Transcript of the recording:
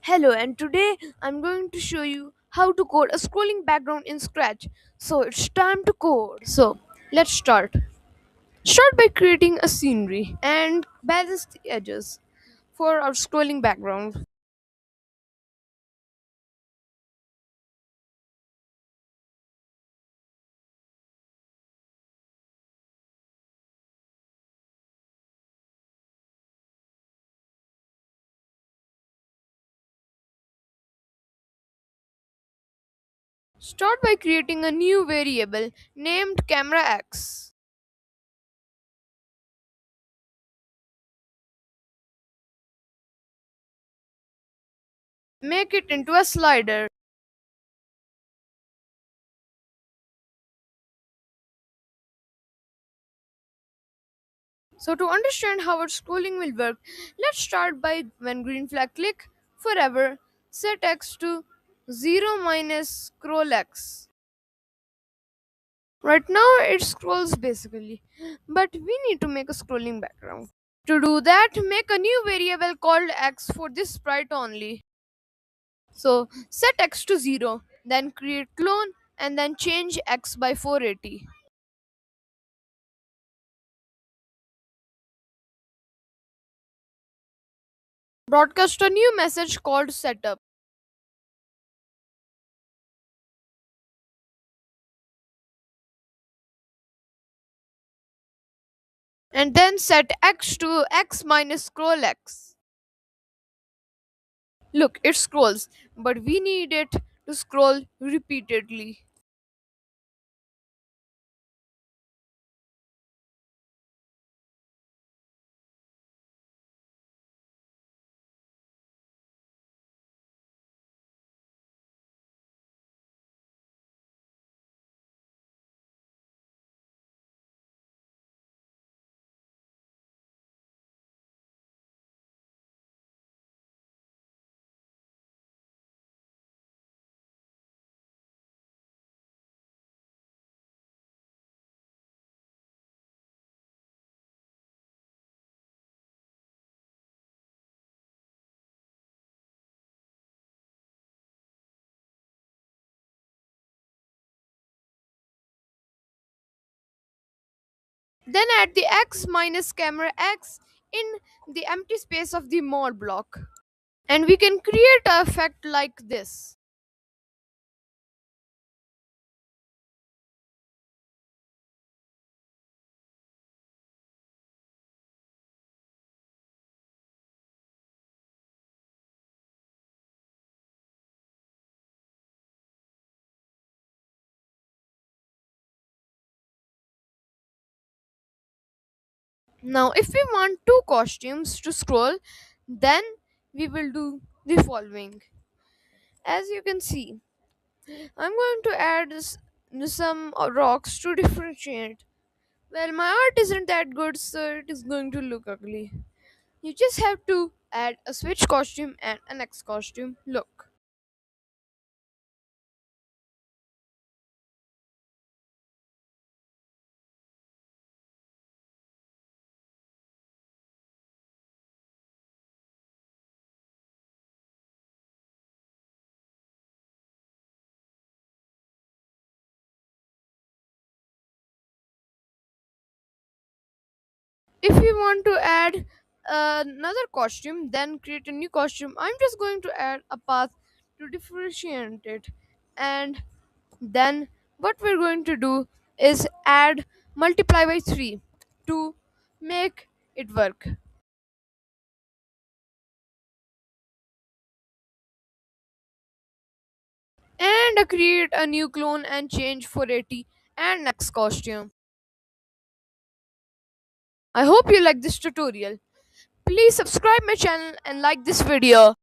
Hello, and today I'm going to show you how to code a scrolling background in Scratch. So it's time to code. So let's start. Start by creating a scenery and balance the edges for our scrolling background. Start by creating a new variable named camera X. Make it into a slider. So to understand how our scrolling will work, let's start by when green flag click forever, set X to 0 minus scroll X. Right now it scrolls basically, but we need to make a scrolling background. To do that, make a new variable called X for this sprite only. So set X to 0, then create clone and then change X by 480. Broadcast a new message called setup. And then set X to X minus scroll X. Look, it scrolls, but we need it to scroll repeatedly. Then add the X minus camera X in the empty space of the mod block. And we can create an effect like this. Now, if we want two costumes to scroll, then we will do the following. As you can see, I'm going to add some rocks to differentiate. Well, my art isn't that good, so it is going to look ugly. You just have to add a switch costume and a next costume look. If you want to add another costume, then create a new costume. I'm just going to add a path to differentiate it. And then what we're going to do is add multiply by 3 to make it work. And create a new clone and change 480 and next costume. I hope you like this tutorial. Please subscribe my channel and like this video.